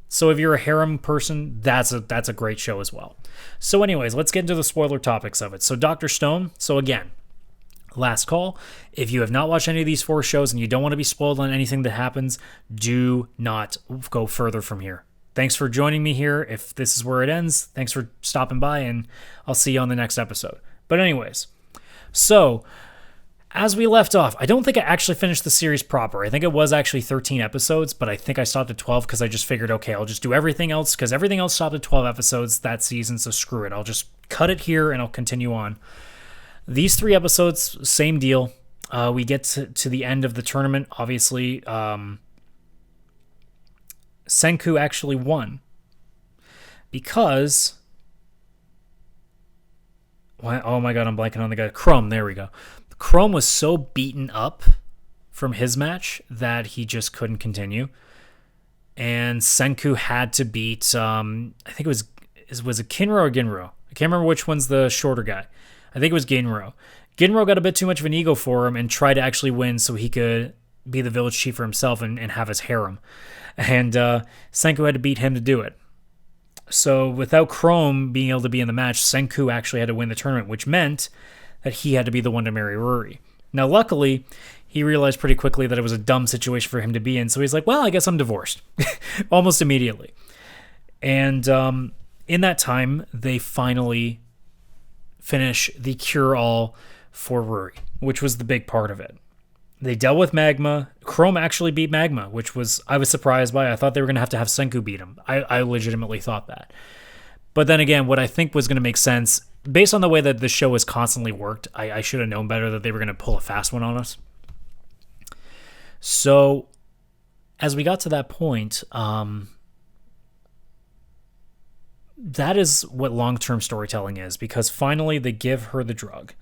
So if you're a harem person, that's a great show as well. So anyways, let's get into the spoiler topics of it. So Dr. Stone, so again, last call. If you have not watched any of these four shows and you don't want to be spoiled on anything that happens, do not go further from here. Thanks for joining me here. If this is where it ends, thanks for stopping by, and I'll see you on the next episode. But anyways, so... as we left off, I don't think I actually finished the series proper. I think it was actually 13 episodes, but I think I stopped at 12 because I just figured, okay, I'll just do everything else, because everything else stopped at 12 episodes that season, so screw it. I'll just cut it here and I'll continue on. These 3 episodes, same deal. We get to the end of the tournament. Obviously, Senku actually won because... oh my god, I'm blanking on the guy. Chrome, there we go. Chrome was so beaten up from his match that he just couldn't continue. And Senku had to beat, I think it was it Kinro or Ginro? I can't remember which one's the shorter guy. I think it was Ginro. Ginro got a bit too much of an ego for him and tried to actually win so he could be the village chief for himself and have his harem. And Senku had to beat him to do it. So without Chrome being able to be in the match, Senku actually had to win the tournament, which meant that he had to be the one to marry Ruri. Now, luckily, he realized pretty quickly that it was a dumb situation for him to be in, so he's like, well, I guess I'm divorced. Almost immediately. And in that time, they finally finish the cure-all for Ruri, which was the big part of it. They dealt with Magma. Chrome actually beat Magma, which I was surprised by. I thought they were going to have Senku beat him. I legitimately thought that. But then again, what I think was going to make sense, based on the way that the show has constantly worked, I should have known better that they were going to pull a fast one on us. So, as we got to that point, that is what long-term storytelling is, because finally they give her the drug.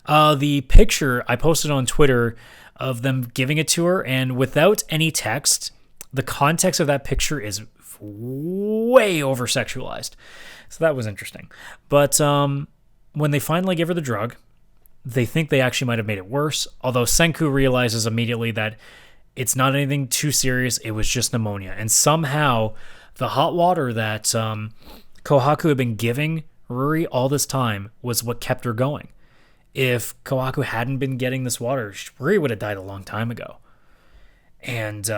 The picture I posted on Twitter of them giving it to her, and without any text, the context of that picture is way over-sexualized. So that was interesting. But when they finally give her the drug, they think they actually might have made it worse, although Senku realizes immediately that it's not anything too serious, it was just pneumonia. And somehow, the hot water that Kohaku had been giving Ruri all this time was what kept her going. If Kohaku hadn't been getting this water, Ruri would have died a long time ago. And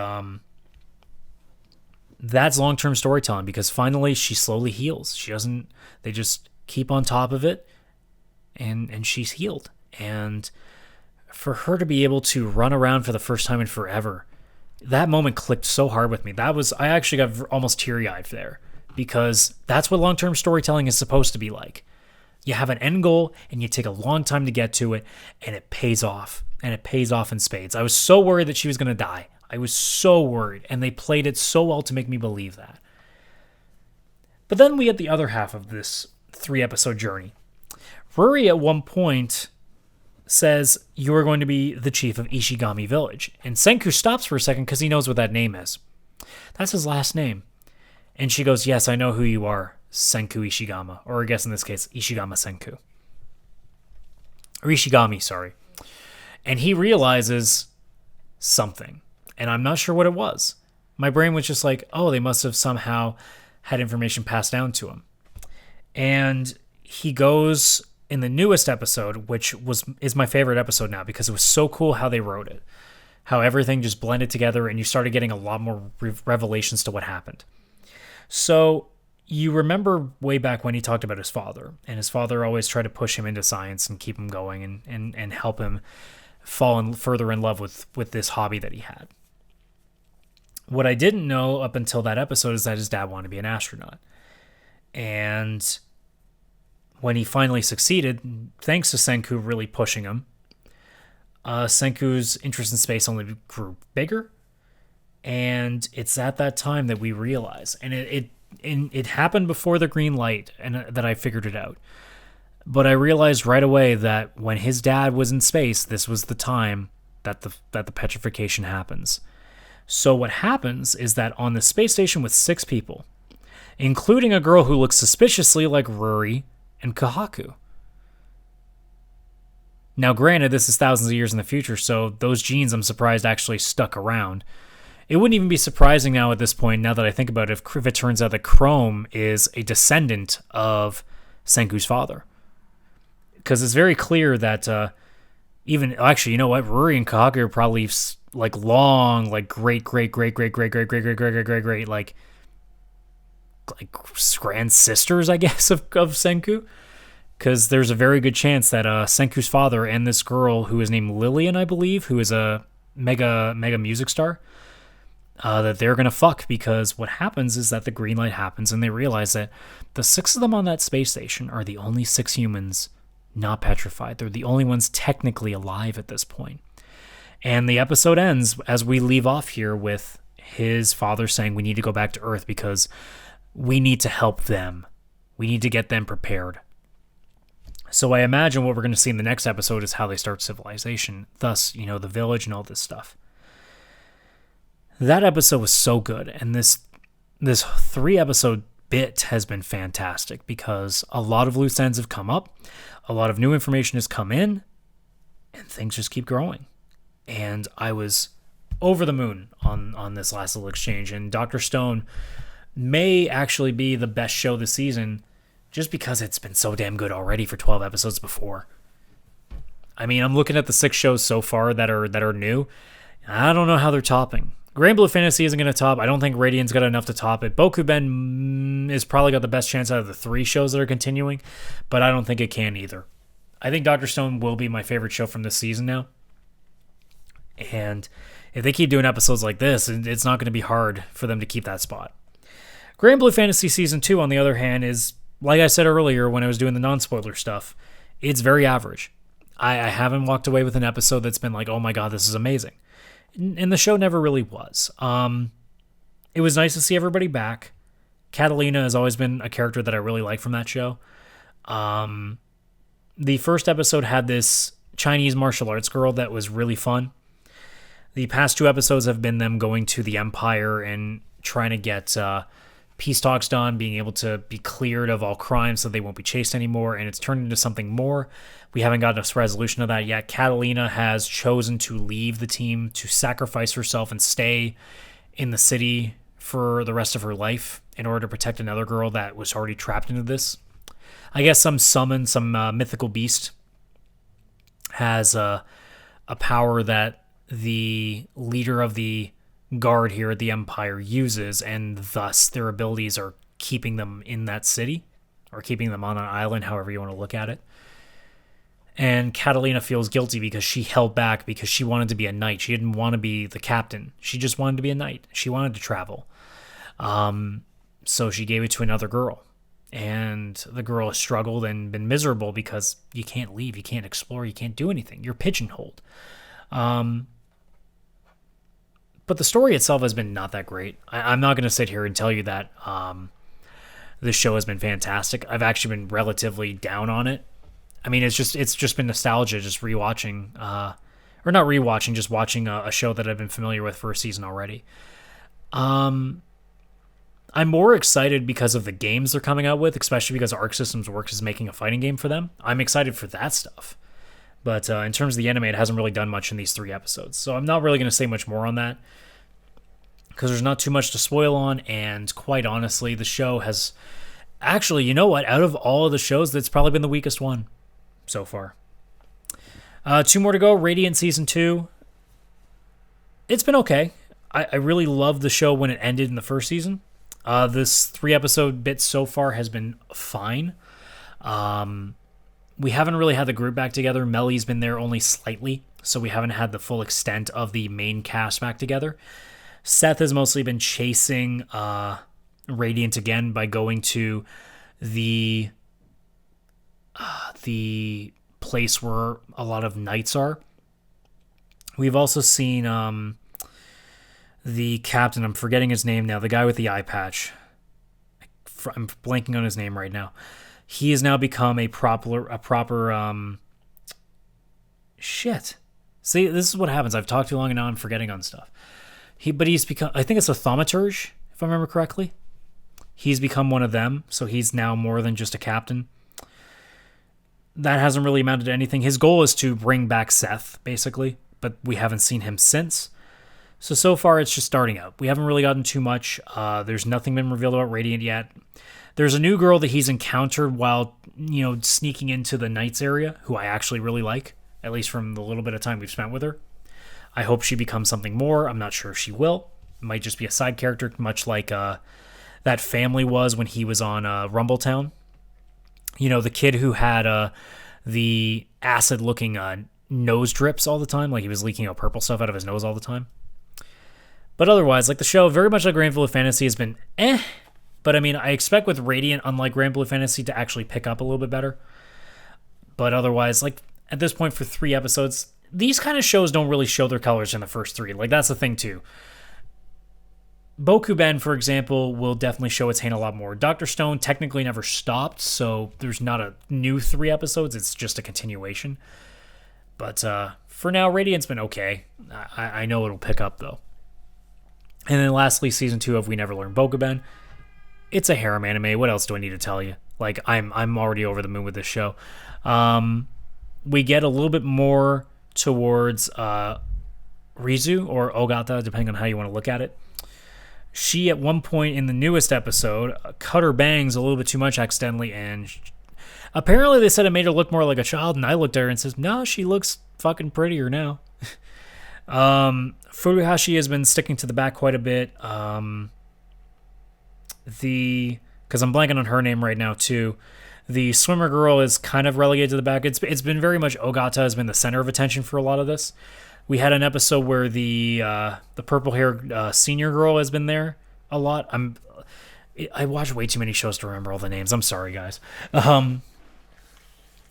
that's long-term storytelling, because finally she slowly heals. They just keep on top of it, and she's healed. And for her to be able to run around for the first time in forever, that moment clicked so hard with me. I actually got almost teary-eyed there, because that's what long-term storytelling is supposed to be like. You have an end goal, and you take a long time to get to it, and it pays off. And it pays off in spades. I was so worried that she was going to die. I was so worried, and they played it so well to make me believe that. But then we get the other half of this 3-episode journey. Ruri at one point says, you are going to be the chief of Ishigami Village. And Senku stops for a second because he knows what that name is. That's his last name. And she goes, yes, I know who you are, Senku Ishigama. Or I guess in this case, Ishigama Senku. Or Ishigami, sorry. And he realizes something. And I'm not sure what it was. My brain was just like, oh, they must have somehow had information passed down to him. And he goes in the newest episode, which is my favorite episode now, because it was so cool how they wrote it. How everything just blended together, and you started getting a lot more revelations to what happened. So you remember way back when he talked about his father, and his father always tried to push him into science and keep him going and help him fall further in love with this hobby that he had. What I didn't know up until that episode is that his dad wanted to be an astronaut. And when he finally succeeded, thanks to Senku really pushing him, Senku's interest in space only grew bigger. And it's at that time that we realize, and it happened before the green light, and that I figured it out. But I realized right away that when his dad was in space, this was the time that the petrification happens. So what happens is that on the space station with 6 people, including a girl who looks suspiciously like Ruri and Kohaku. Now, granted, this is thousands of years in the future, so those genes, I'm surprised, actually stuck around. It wouldn't even be surprising now at this point, now that I think about it, if it turns out that Chrome is a descendant of Senku's father. Because it's very clear that actually, you know what? Ruri and Kohaku are probably like long, like great, like grand sisters, I guess, of Senku. Because there's a very good chance that Senku's father and this girl, who is named Lillian, I believe, who is a mega music star, that they're going to fuck, because what happens is that the green light happens and they realize that the 6 of them on that space station are the only 6 humans not petrified. They're the only ones technically alive at this point. And the episode ends as we leave off here with his father saying, we need to go back to Earth because we need to help them. We need to get them prepared. So I imagine what we're going to see in the next episode is how they start civilization. Thus, the village and all this stuff. That episode was so good. And this 3-episode bit has been fantastic because a lot of loose ends have come up. A lot of new information has come in. And things just keep growing. And I was over the moon on this last little exchange, and Dr. Stone may actually be the best show this season just because it's been so damn good already for 12 episodes before. I mean, I'm looking at the 6 shows so far that are new. I don't know how they're topping. Granblue Fantasy isn't going to top. I don't think Radiant's got enough to top it. Bokuben is probably got the best chance out of the 3 shows that are continuing, but I don't think it can either. I think Dr. Stone will be my favorite show from this season now. And if they keep doing episodes like this, it's not going to be hard for them to keep that spot. Granblue Fantasy Season 2, on the other hand, is, like I said earlier when I was doing the non-spoiler stuff, it's very average. I haven't walked away with an episode that's been like, oh my god, this is amazing. And the show never really was. It was nice to see everybody back. Catalina has always been a character that I really like from that show. The first episode had this Chinese martial arts girl that was really fun. The past 2 episodes have been them going to the Empire and trying to get peace talks done, being able to be cleared of all crimes so they won't be chased anymore, and it's turned into something more. We haven't gotten a resolution of that yet. Catalina has chosen to leave the team, to sacrifice herself and stay in the city for the rest of her life in order to protect another girl that was already trapped into this. I guess some mythical beast has a power that the leader of the guard here at the Empire uses, and thus their abilities are keeping them in that city, or keeping them on an island, however you want to look at it. And Catalina feels guilty because she held back because she wanted to be a knight. She didn't want to be the captain. She just wanted to be a knight. She wanted to travel. So she gave it to another girl. And the girl has struggled and been miserable because you can't leave, you can't explore, you can't do anything. You're pigeonholed. But the story itself has been not that great. I'm not going to sit here and tell you that this show has been fantastic. I've actually been relatively down on it. I mean, it's just been nostalgia, just rewatching, or not rewatching, just watching a show that I've been familiar with for a season already. I'm more excited because of the games they're coming out with, especially because Arc Systems Works is making a fighting game for them. I'm excited for that stuff. But in terms of the anime, it hasn't really done much in these 3 episodes. So I'm not really going to say much more on that because there's not too much to spoil on. And quite honestly, the show has... Actually, you know what? Out of all of the shows, that's probably been the weakest one so far. 2 more to go. Radiant Season 2. It's been okay. I really loved the show when it ended in the first season. This 3-episode bit so far has been fine. We haven't really had the group back together. Melly's been there only slightly, so we haven't had the full extent of the main cast back together. Seth has mostly been chasing Radiant again by going to the place where a lot of knights are. We've also seen the captain, I'm forgetting his name now, the guy with the eye patch. I'm blanking on his name right now. He has now become a proper shit. See, this is what happens. I've talked too long and now I'm forgetting on stuff. He's become, I think it's a thaumaturge, if I remember correctly. He's become one of them, so he's now more than just a captain. That hasn't really amounted to anything. His goal is to bring back Seth, basically, but we haven't seen him since. So far, it's just starting out. We haven't really gotten too much. There's nothing been revealed about Radiant yet. There's a new girl that he's encountered while, sneaking into the Knights area, who I actually really like, at least from the little bit of time we've spent with her. I hope she becomes something more. I'm not sure if she will. It might just be a side character, much like that family was when he was on Rumbletown. The kid who had the acid-looking nose drips all the time, like he was leaking out purple stuff out of his nose all the time. But otherwise, the show, very much like Granblue Fantasy, has been But I mean, I expect with Radiant, unlike Granblue Fantasy, to actually pick up a little bit better. But otherwise, at this point for 3 episodes, these kind of shows don't really show their colors in the first 3. That's the thing too. Bokuben, for example, will definitely show its hand a lot more. Dr. Stone technically never stopped, so there's not a new 3 episodes. It's just a continuation. But for now, Radiant's been okay. I know it'll pick up, though. And then lastly, Season 2 of We Never Learned Bokuben. It's a harem anime. What else do I need to tell you? I'm already over the moon with this show. We get a little bit more towards Rizu, or Ogata, depending on how you want to look at it. She, at one point in the newest episode, cut her bangs a little bit too much accidentally, and apparently they said it made her look more like a child, and I looked at her and said, no, she looks fucking prettier now. Furuhashi has been sticking to the back quite a bit. Because I'm blanking on her name right now, too. The swimmer girl is kind of relegated to the back. It's been very much Ogata has been the center of attention for a lot of this. We had an episode where the purple-haired senior girl has been there a lot. I watch way too many shows to remember all the names. I'm sorry, guys. And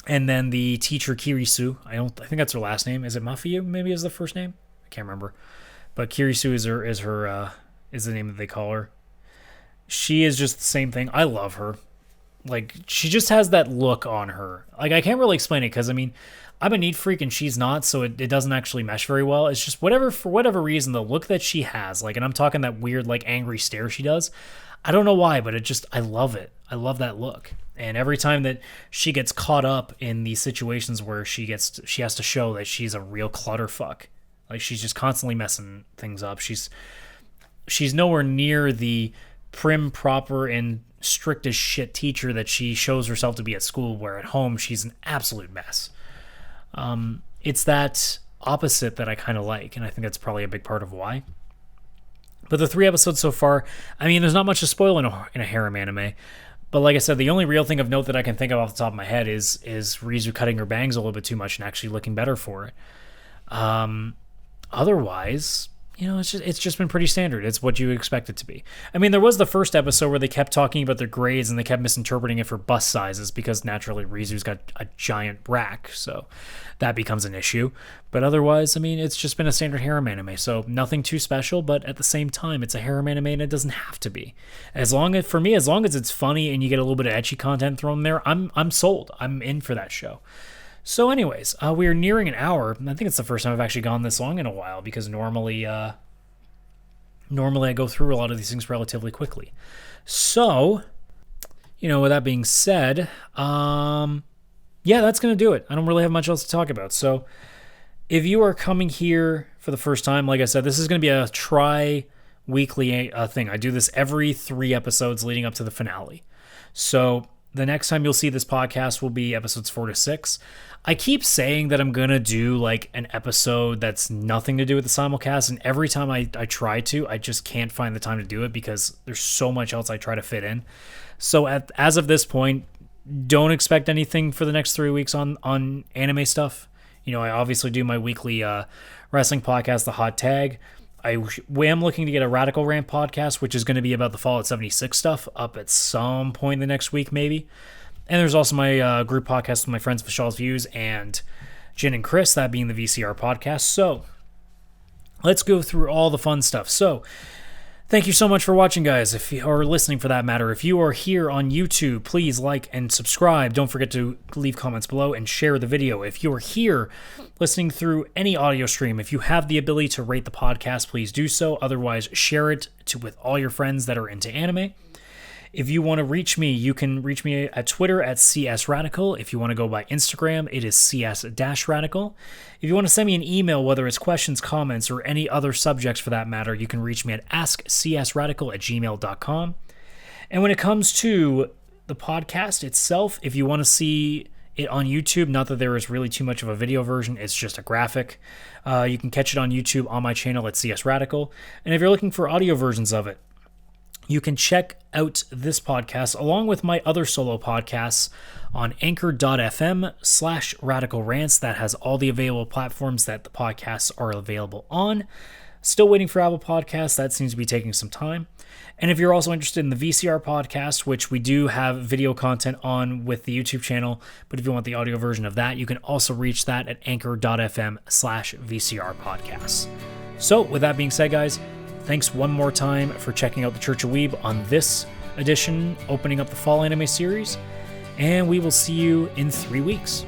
then the teacher Kirisu. I think that's her last name. Is it Mafiyu? Maybe is the first name. I can't remember. But Kirisu is the name that they call her. She is just the same thing. I love her. Like, she just has that look on her. Like, I can't really explain it because, I mean, I'm a neat freak and she's not, so it doesn't actually mesh very well. It's just for whatever reason, the look that she has, like, and I'm talking that weird, like, angry stare she does. I don't know why, but I love it. I love that look. And every time that she gets caught up in these situations where she has to show that she's a real clutterfuck. Like, she's just constantly messing things up. She's nowhere near the prim, proper, and strict as shit teacher that she shows herself to be at school, where at home she's an absolute mess. It's that opposite that I kind of like, and I think that's probably a big part of why. But the 3 episodes so far, I mean, there's not much to spoil in a harem anime. But like I said, the only real thing of note that I can think of off the top of my head is Rizu cutting her bangs a little bit too much and actually looking better for it. Otherwise, you know, it's just been pretty standard. It's what you expect it to be. I mean, there was the first episode where they kept talking about their grades and they kept misinterpreting it for bust sizes because naturally Rizu's got a giant rack, so that becomes an issue. But otherwise, I mean, it's just been a standard harem anime, so nothing too special, but at the same time, it's a harem anime and it doesn't have to be. For me, as long as it's funny and you get a little bit of ecchi content thrown there, I'm sold. I'm in for that show. So anyways, we are nearing an hour. I think it's the first time I've actually gone this long in a while because normally I go through a lot of these things relatively quickly. So, you know, with that being said, yeah, that's going to do it. I don't really have much else to talk about. So if you are coming here for the first time, like I said, this is going to be a tri-weekly thing. I do this every 3 episodes leading up to the finale. So the next time you'll see this podcast will be episodes 4 to 6. I keep saying that I'm going to do like an episode that's nothing to do with the simulcast, and every time I try to, I just can't find the time to do it because there's so much else I try to fit in. So as of this point, don't expect anything for the next 3 weeks on anime stuff. You know, I obviously do my weekly wrestling podcast, The Hot Tag. I am looking to get a Radical Rant podcast, which is going to be about the Fallout 76 stuff, up at some point in the next week, maybe. And there's also my group podcast with my friends Vishal's Views and Jin and Chris, that being the VCR podcast. So let's go through all the fun stuff. So thank you so much for watching, guys, or listening for that matter. If you are here on YouTube, please like and subscribe. Don't forget to leave comments below and share the video. If you are here listening through any audio stream, if you have the ability to rate the podcast, please do so. Otherwise, share it with all your friends that are into anime. If you want to reach me, you can reach me at Twitter at CSRadical. If you want to go by Instagram, it is CS-Radical. If you want to send me an email, whether it's questions, comments, or any other subjects for that matter, you can reach me at askcsradical@gmail.com. And when it comes to the podcast itself, if you want to see it on YouTube, not that there is really too much of a video version, it's just a graphic. You can catch it on YouTube on my channel at CSRadical. And if you're looking for audio versions of it, you can check out this podcast along with my other solo podcasts on anchor.fm/Radical Rants. That has all the available platforms that the podcasts are available on. Still waiting for Apple Podcasts. That seems to be taking some time. And if you're also interested in the VCR podcast, which we do have video content on with the YouTube channel, but if you want the audio version of that, you can also reach that at anchor.fm/VCR podcasts. So with that being said, guys, thanks one more time for checking out the Church of Weeb on this edition, opening up the fall anime series, and we will see you in 3 weeks.